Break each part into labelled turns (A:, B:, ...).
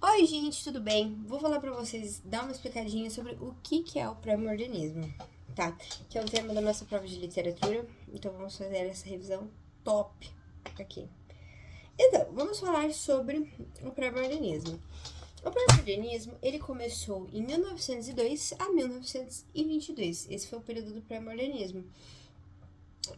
A: Oi, gente, tudo bem? Vou falar pra vocês, dar uma explicadinha sobre o que é o pré-modernismo, tá? Que é um tema da nossa prova de literatura, então vamos fazer essa revisão top aqui. Então, vamos falar sobre o pré-modernismo. O pré-modernismo, ele começou em 1902 a 1922. Esse foi o período do pré-modernismo.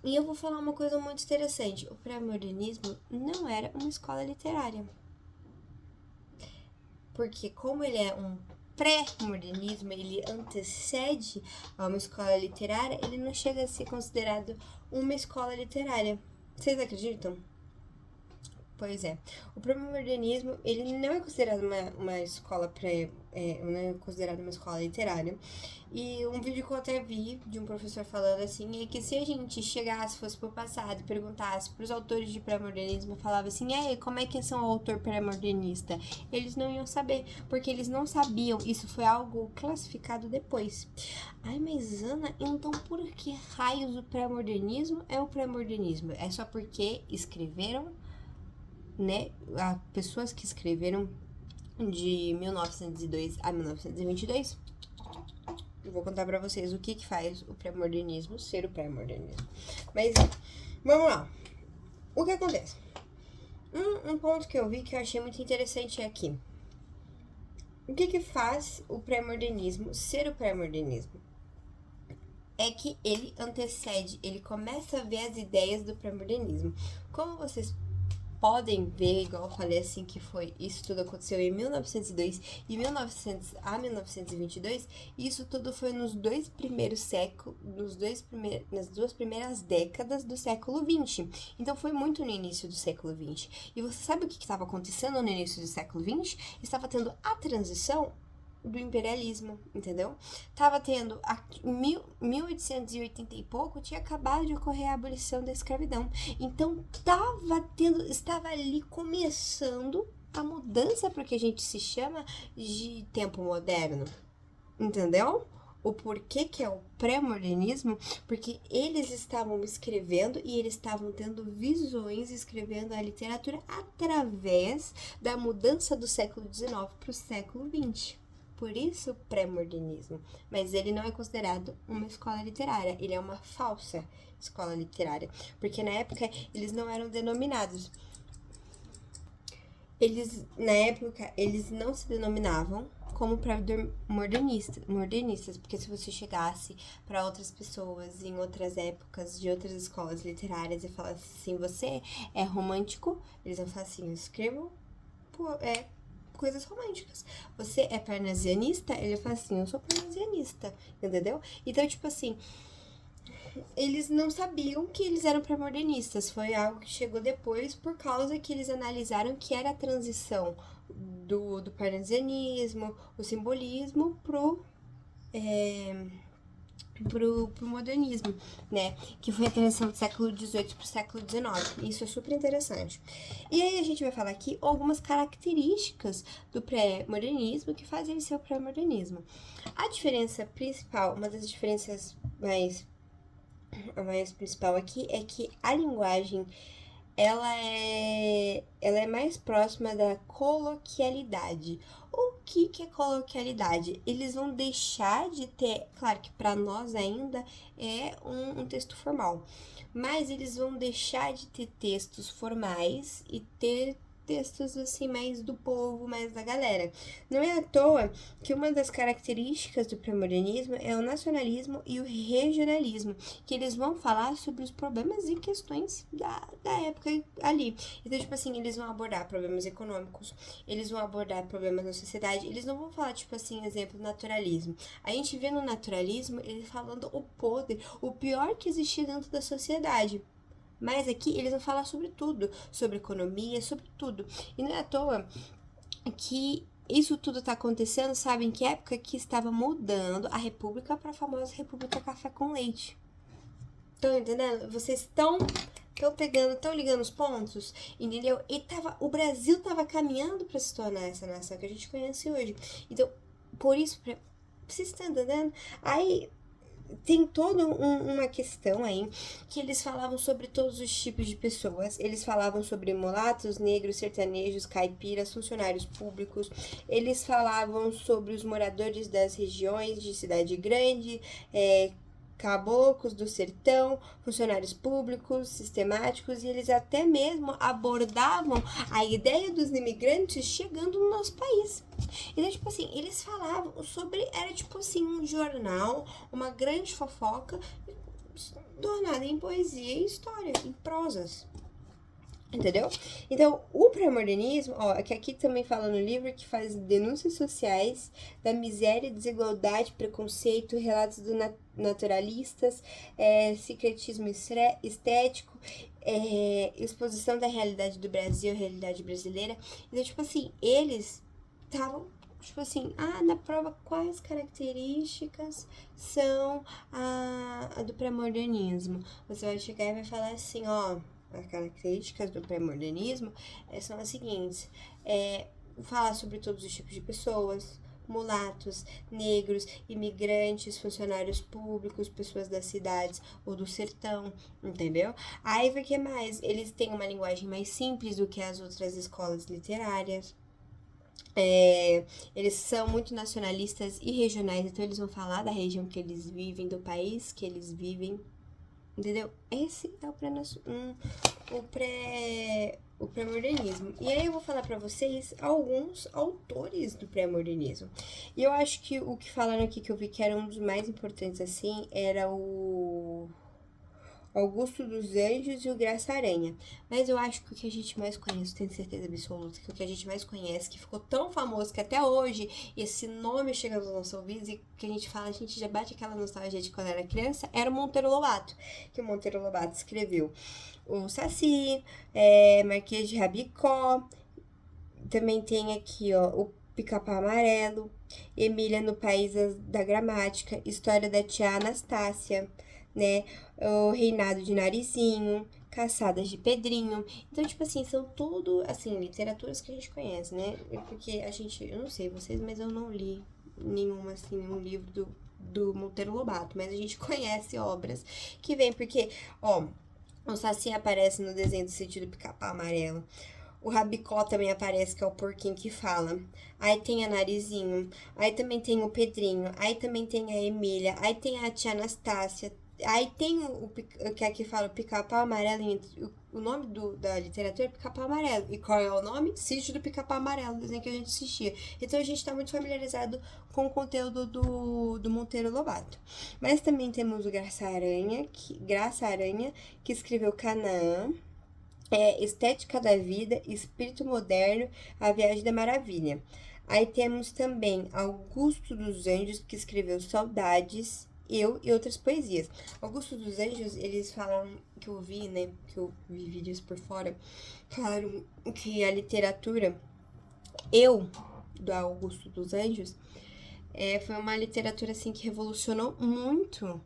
A: E eu vou falar uma coisa muito interessante. O pré-modernismo não era uma escola literária. Porque como ele é um pré-modernismo, ele antecede a uma escola literária, ele não chega a ser considerado uma escola literária. Vocês acreditam? Pois é. O pré-modernismo, ele não é considerado uma escola não é considerado uma escola literária. E um vídeo que eu até vi de um professor falando assim é que se a gente chegasse, fosse pro passado e perguntasse pros autores de pré-modernismo, falava assim, como é que são o autor pré-modernista? Eles não iam saber, porque eles não sabiam, isso foi algo classificado depois. Ai, mas Ana, então por que raios o pré-modernismo é o pré-modernismo? É só porque escreveram, né, pessoas que escreveram de 1902 a 1922. Eu vou contar pra vocês o que faz o pré-modernismo ser o pré-modernismo. Mas, vamos lá. O que acontece? Um ponto que eu vi que eu achei muito interessante é aqui. O que faz o pré-modernismo ser o pré-modernismo? É que ele antecede, ele começa a ver as ideias do pré-modernismo. Como vocês podem ver, igual eu falei assim, que foi isso tudo aconteceu em 1902 e 1900 a 1922, isso tudo foi nos dois primeiros séculos, nas duas primeiras décadas do século 20. Então foi muito no início do século 20. E você sabe o que estava acontecendo no início do século 20? Estava tendo a transição do imperialismo, entendeu? Tava tendo, 1880 e pouco, tinha acabado de ocorrer a abolição da escravidão. Então, estava ali começando a mudança para o que a gente se chama de tempo moderno, entendeu? O porquê que é o pré-modernismo, porque eles estavam escrevendo e eles estavam tendo visões, escrevendo a literatura através da mudança do século XIX para o século XX. Por isso, pré-modernismo. Mas ele não é considerado uma escola literária, ele é uma falsa escola literária. Porque na época eles não eram denominados. Na época, eles não se denominavam como modernistas, porque se você chegasse para outras pessoas em outras épocas de outras escolas literárias e falasse assim, você é romântico, eles vão falar assim, eu escrevo coisas românticas. Você é parnasianista? Ele fala assim, eu sou parnasianista, entendeu? Então, tipo assim, eles não sabiam que eles eram pré-modernistas. Foi algo que chegou depois por causa que eles analisaram que era a transição do parnasianismo, o simbolismo pro modernismo, né? Que foi a transição do século XVIII para o século XIX. Isso é super interessante. E aí a gente vai falar aqui algumas características do pré-modernismo que fazem ele ser o pré-modernismo. A diferença principal, uma das diferenças a mais principal aqui é que a linguagem ela é mais próxima da coloquialidade. O que é coloquialidade? Eles vão deixar de ter, claro que para nós ainda é um texto formal, mas eles vão deixar de ter textos formais e ter textos assim mais do povo, mais da galera. Não é à toa que uma das características do pré-modernismo é o nacionalismo e o regionalismo, que eles vão falar sobre os problemas e questões da época ali. Então, tipo assim, eles vão abordar problemas econômicos, eles vão abordar problemas na sociedade, eles não vão falar, tipo assim, exemplo, naturalismo. A gente vê no naturalismo ele falando o podre, o pior que existia dentro da sociedade. Mas aqui eles vão falar sobre tudo, sobre economia, sobre tudo. E não é à toa que isso tudo tá acontecendo, sabe, em que época que estava mudando a república para a famosa República Café com Leite. Estão entendendo? Vocês estão pegando, estão ligando os pontos, entendeu? E o Brasil tava caminhando para se tornar essa nação que a gente conhece hoje. Então, por isso, vocês estão entendendo? Aí, tem toda uma questão aí que eles falavam sobre todos os tipos de pessoas. Eles falavam sobre mulatos, negros, sertanejos, caipiras, funcionários públicos. Eles falavam sobre os moradores das regiões de cidade grande, caboclos do sertão, funcionários públicos, sistemáticos, e eles até mesmo abordavam a ideia dos imigrantes chegando no nosso país. Então, tipo assim, eles falavam sobre, era tipo assim, um jornal, uma grande fofoca, tornada em poesia e história, em prosas. Entendeu? Então, o pré-modernismo, ó, que aqui também fala no livro, que faz denúncias sociais da miséria, desigualdade, preconceito, relatos do naturalistas, secretismo estético, exposição da realidade do Brasil, realidade brasileira. Então, tipo assim, eles estavam, tipo assim, na prova quais características são a do pré-modernismo. Você vai chegar e vai falar assim, ó, as características do pré-modernismo são as seguintes: falar sobre todos os tipos de pessoas, mulatos, negros, imigrantes, funcionários públicos, pessoas das cidades ou do sertão, entendeu? Aí vai que mais? Eles têm uma linguagem mais simples do que as outras escolas literárias. Eles são muito nacionalistas e regionais, então eles vão falar da região que eles vivem, do país que eles vivem, entendeu? Esse é o pré-modernismo. E aí eu vou falar pra vocês alguns autores do pré-modernismo. E eu acho que o que falaram aqui, que eu vi que era um dos mais importantes, assim, era o Augusto dos Anjos e o Graça Aranha. Mas eu acho que o que a gente mais conhece, tenho certeza absoluta, que o que a gente mais conhece, que ficou tão famoso que até hoje esse nome chega nos nossos ouvidos e que a gente fala, a gente já bate aquela nostalgia de quando era criança, era o Monteiro Lobato. Que o Monteiro Lobato escreveu o Saci, Marquês de Rabicó, também tem aqui, ó, o Pica-Pau Amarelo, Emília no País da Gramática, História da Tia Anastácia, né? O Reinado de Narizinho, Caçadas de Pedrinho. Então, tipo assim, são tudo, assim, literaturas que a gente conhece, né? Porque a gente, eu não sei vocês, mas eu não li nenhuma, assim, nenhum livro do Monteiro Lobato, mas a gente conhece obras que vem, porque, ó, o Saci aparece no desenho do Sítio do Pica-Pau Amarelo. O Rabicó também aparece, que é o porquinho que fala. Aí tem a Narizinho. Aí também tem o Pedrinho. Aí também tem a Emília. Aí tem a tia Anastácia. Aí tem o que aqui fala o Pica-Pau Amarelo. O nome da literatura é Pica-Pau Amarelo. E qual é o nome? Sítio do Pica-Pau Amarelo, desenho que a gente assistia. Então a gente tá muito familiarizado com o conteúdo do Monteiro Lobato. Mas também temos o Graça Aranha, que escreveu Canaã. Estética da Vida, Espírito Moderno, A Viagem da Maravilha. Aí temos também Augusto dos Anjos, que escreveu Saudades, Eu e outras poesias. Augusto dos Anjos, eles falam, que eu vi, né, que eu vi vídeos por fora, falaram que a literatura, do Augusto dos Anjos, foi uma literatura, assim, que revolucionou muito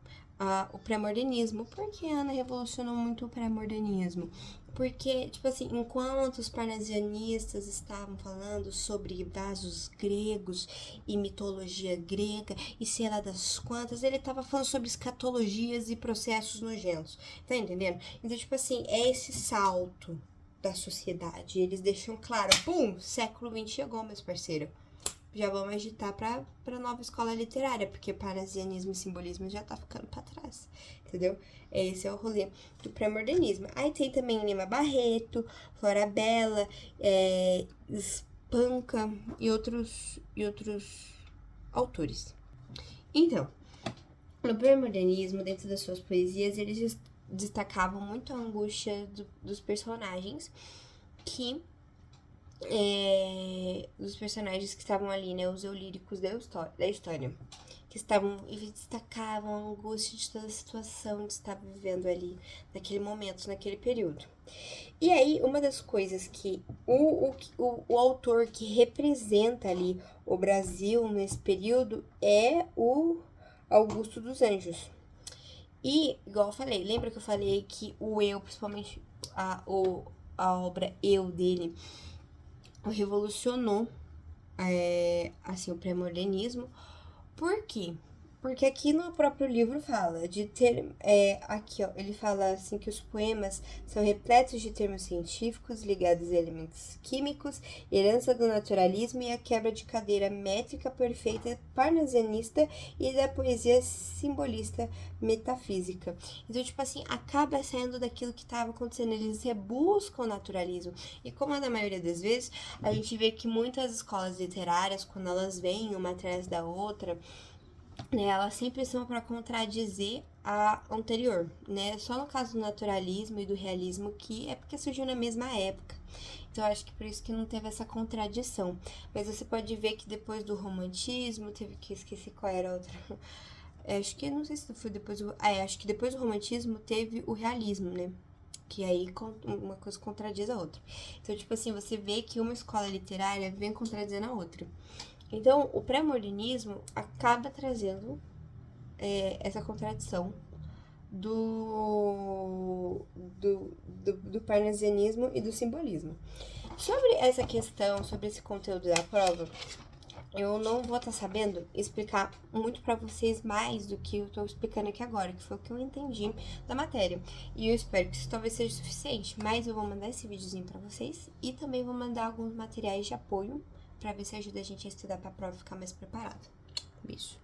A: o pré-modernismo. Por que Ana revolucionou muito o pré-modernismo? Porque, tipo assim, enquanto os parnasianistas estavam falando sobre vasos gregos e mitologia grega e sei lá das quantas, ele estava falando sobre escatologias e processos nojentos. Tá entendendo? Então, tipo assim, é esse salto da sociedade. Eles deixam claro, pum, século XX chegou, meus parceiros. Já vamos agitar pra nova escola literária, porque parnasianismo e simbolismo já tá ficando pra trás, entendeu? Esse é o rolê do pré-modernismo. Aí tem também Lima Barreto, Florabella, Espanca e outros autores. Então, no pré-modernismo, dentro das suas poesias, eles destacavam muito a angústia dos personagens dos personagens que estavam ali, né, os eulíricos da história, que estavam e destacavam a angústia de toda a situação de estar vivendo ali naquele momento, naquele período. E aí, uma das coisas que o autor que representa ali o Brasil nesse período é o Augusto dos Anjos. E, igual eu falei, lembra que eu falei que o eu, principalmente a obra Eu dele, revolucionou assim, o pré-modernismo. Por quê? Porque aqui no próprio livro fala de ter. Aqui, ó, ele fala assim que os poemas são repletos de termos científicos ligados a elementos químicos, herança do naturalismo e a quebra de cadeira métrica perfeita parnasianista e da poesia simbolista metafísica. Então, tipo assim, acaba saindo daquilo que estava acontecendo. Eles rebuscam o naturalismo. E como na maioria das vezes, a gente vê que muitas escolas literárias, quando elas vêm uma atrás da outra, né, elas sempre são para contradizer a anterior, né? Só no caso do naturalismo e do realismo que é porque surgiu na mesma época. Então acho que por isso que não teve essa contradição. Mas você pode ver que depois do romantismo, teve que esqueci qual era a outra. Acho que não sei se foi depois do, acho que depois do romantismo teve o realismo, né? Que aí uma coisa contradiz a outra. Então, tipo assim, você vê que uma escola literária vem contradizendo a outra. Então, o pré-modernismo acaba trazendo essa contradição do parnasianismo e do simbolismo. Sobre essa questão, sobre esse conteúdo da prova, eu não vou estar sabendo explicar muito para vocês mais do que eu estou explicando aqui agora, que foi o que eu entendi da matéria. E eu espero que isso talvez seja suficiente, mas eu vou mandar esse videozinho para vocês e também vou mandar alguns materiais de apoio para ver se ajuda a gente a estudar para a prova e ficar mais preparado. Beijo.